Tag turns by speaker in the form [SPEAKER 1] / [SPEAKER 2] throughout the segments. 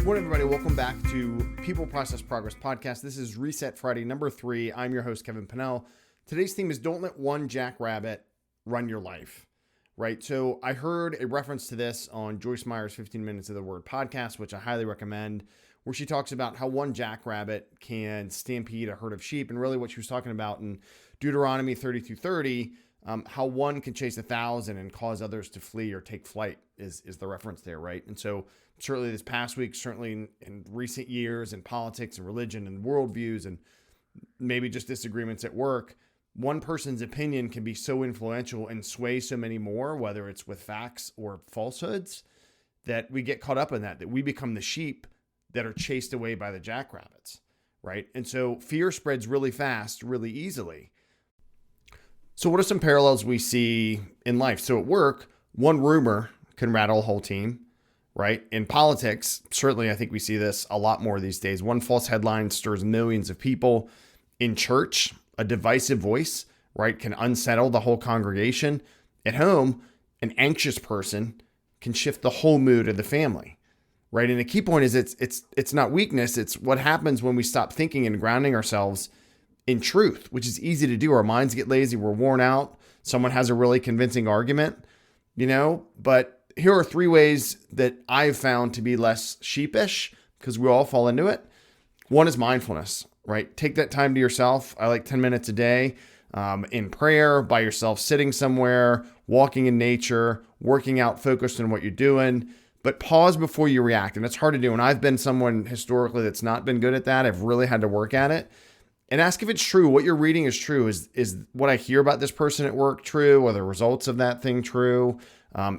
[SPEAKER 1] Morning, everybody. Welcome back to People Process Progress Podcast. This is Reset Friday, number 3. I'm your host, Kevin Pannell. Today's theme is don't let one jackrabbit run your life, right? So I heard a reference to this on Joyce Meyer's 15 Minutes of the Word podcast, which I highly recommend, where she talks about how one jackrabbit can stampede a herd of sheep. And really what she was talking about in Deuteronomy 30-30, how one can chase 1,000 and cause others to flee or take flight is the reference there, right? And so certainly this past week, certainly in recent years in politics and religion and worldviews and maybe just disagreements at work, one person's opinion can be so influential and sway so many more, whether it's with facts or falsehoods, that we get caught up in that we become the sheep that are chased away by the jackrabbits, right? And so fear spreads really fast, really easily. So what are some parallels we see in life? So at work, one rumor can rattle a whole team, right? In politics, certainly I think we see this a lot more these days. One false headline stirs millions of people. In church, a divisive voice, right, can unsettle the whole congregation. At home, an anxious person can shift the whole mood of the family, right? And the key point is it's not weakness. It's what happens when we stop thinking and grounding ourselves in truth, which is easy to do. Our minds get lazy. We're worn out. Someone has a really convincing argument, but here are 3 ways that I've found to be less sheepish, because we all fall into it. One is mindfulness, right? Take that time to yourself. I like 10 minutes a day in prayer, by yourself, sitting somewhere, walking in nature, working out, focused on what you're doing, but pause before you react. And it's hard to do. And I've been someone historically that's not been good at that. I've really had to work at it. And ask if it's true. What you're reading is true. Is what I hear about this person at work true? Are the results of that thing true?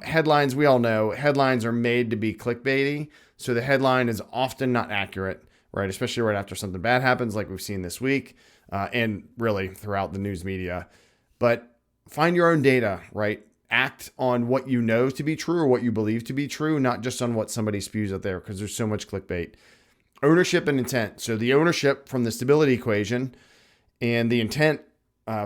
[SPEAKER 1] Headlines, we all know, headlines are made to be clickbaity. So the headline is often not accurate, right? Especially right after something bad happens, like we've seen this week, and really throughout the news media. But find your own data, right? Act on what you know to be true or what you believe to be true, not just on what somebody spews out there, because there's so much clickbait. Ownership and intent. So the ownership from the stability equation and the intent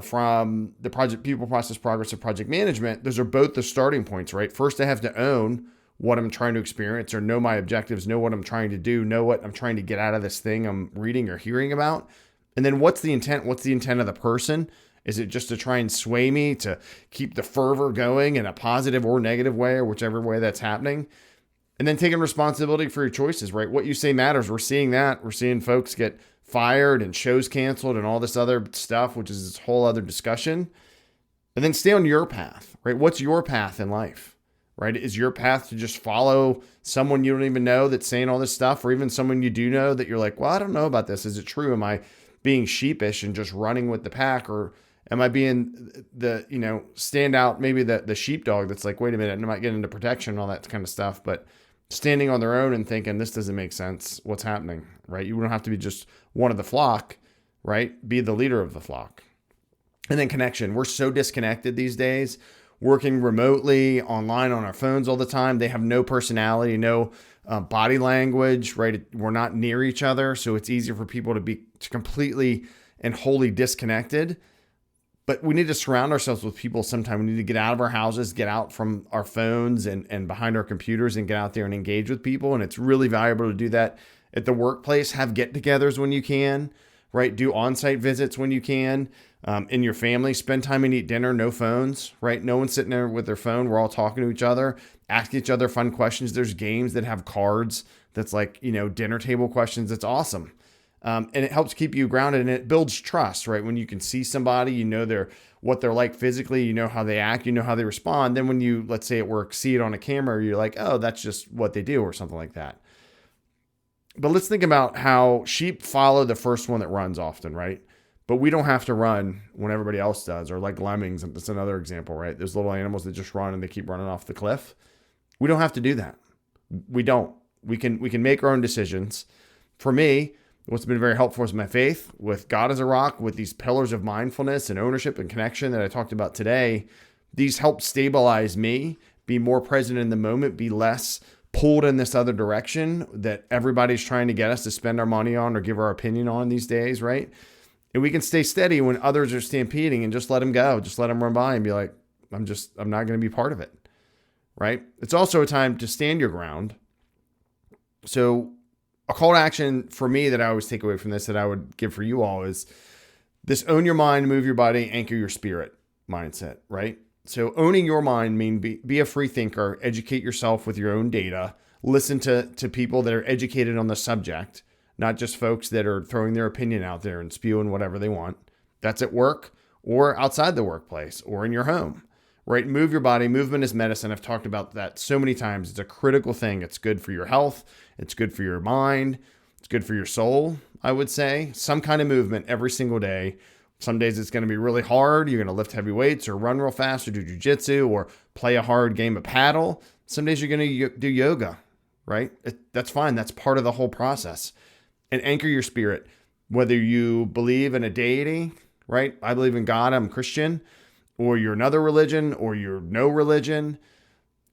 [SPEAKER 1] from the project, people, process, progress, of project management, those are both the starting points, right? First, I have to own what I'm trying to experience, or know my objectives, know what I'm trying to do, know what I'm trying to get out of this thing I'm reading or hearing about. And then what's the intent? What's the intent of the person? Is it just to try and sway me to keep the fervor going in a positive or negative way, or whichever way that's happening? And then taking responsibility for your choices, right? What you say matters. We're seeing that. We're seeing folks get fired and shows canceled and all this other stuff, which is this whole other discussion. And then stay on your path, right? What's your path in life, right? Is your path to just follow someone you don't even know that's saying all this stuff, or even someone you do know that you're like, well, I don't know about this. Is it true? Am I being sheepish and just running with the pack? Or am I being the, stand out, maybe the sheepdog that's like, wait a minute, and I might get into protection and all that kind of stuff, but standing on their own and thinking, this doesn't make sense. What's happening, right? You don't have to be just one of the flock, right? Be the leader of the flock. And then connection. We're so disconnected these days, working remotely, online on our phones all the time. They have no personality, no body language, right? We're not near each other. So it's easier for people to be completely and wholly disconnected. But we need to surround ourselves with people sometime. We need to get out of our houses, get out from our phones and behind our computers, and get out there and engage with people. And it's really valuable to do that at the workplace. Have get-togethers when you can, right? Do on-site visits when you can. In your family, spend time and eat dinner, no phones, right? No one's sitting there with their phone. We're all talking to each other, ask each other fun questions. There's games that have cards that's like, dinner table questions. It's awesome. And it helps keep you grounded, and it builds trust, right? When you can see somebody, what they're like physically, you know how they act, you know how they respond. Then when you, let's say at work, see it on a camera, you're like, oh, that's just what they do, or something like that. But let's think about how sheep follow the first one that runs often, right? But we don't have to run when everybody else does, or like lemmings. That's another example, right? There's little animals that just run and they keep running off the cliff. We don't have to do that. We don't. We can make our own decisions. For me, what's been very helpful is my faith with God as a rock, with these pillars of mindfulness and ownership and connection that I talked about today. These help stabilize me, be more present in the moment, be less pulled in this other direction that everybody's trying to get us to spend our money on or give our opinion on these days, right? And we can stay steady when others are stampeding and just let them go. Just let them run by and be like, I'm not going to be part of it, right? It's also a time to stand your ground. So a call to action for me that I always take away from this that I would give for you all is this: own your mind, move your body, anchor your spirit mindset, right? So owning your mind means be a free thinker, educate yourself with your own data, listen to people that are educated on the subject, not just folks that are throwing their opinion out there and spewing whatever they want. That's at work or outside the workplace or in your home, right? Move your body. Movement is medicine. I've talked about that so many times. It's a critical thing. It's good for your health. It's good for your mind. It's good for your soul, I would say. Some kind of movement every single day. Some days it's going to be really hard. You're going to lift heavy weights or run real fast or do jujitsu or play a hard game of paddle. Some days you're going to do yoga, right? That's fine. That's part of the whole process. And anchor your spirit, whether you believe in a deity, right? I believe in God, I'm Christian, or you're another religion, or you're no religion.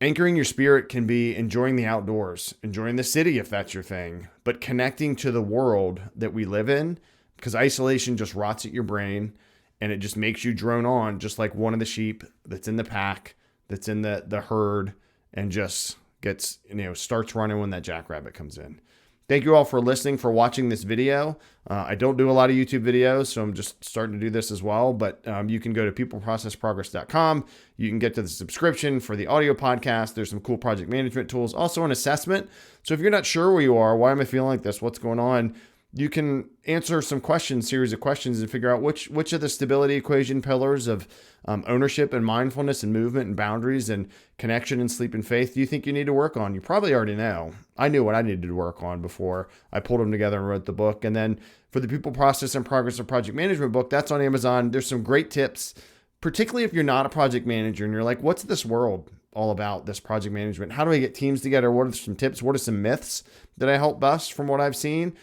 [SPEAKER 1] Anchoring your spirit can be enjoying the outdoors, enjoying the city if that's your thing, but connecting to the world that we live in, because isolation just rots at your brain and it just makes you drone on, just like one of the sheep that's in the pack, that's in the herd, and just gets, starts running when that jackrabbit comes in. Thank you all for listening, for watching this video. I don't do a lot of YouTube videos, so I'm just starting to do this as well. But you can go to peopleprocessprogress.com. You can get to the subscription for the audio podcast. There's some cool project management tools, also an assessment. So if you're not sure where you are, why am I feeling like this, what's going on, you can answer some series of questions and figure out which of the stability equation pillars of ownership and mindfulness and movement and boundaries and connection and sleep and faith do you think you need to work on. You probably already know. I knew what I needed to work on before I pulled them together and wrote the book. And then for the People, Process, and Progress of Project Management book, that's on Amazon. There's some great tips, particularly if you're not a project manager and you're like, what's this world all about, this project management? How do I get teams together? What are some tips? What are some myths that I help bust from what I've seen?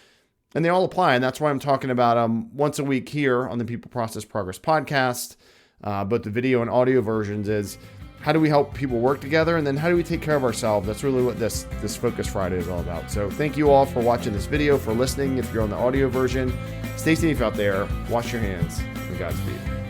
[SPEAKER 1] And they all apply. And that's why I'm talking about once a week here on the People, Process, Progress podcast. But the video and audio versions is how do we help people work together? And then how do we take care of ourselves? That's really what this Focus Friday is all about. So thank you all for watching this video, for listening. If you're on the audio version, stay safe out there. Wash your hands, and Godspeed.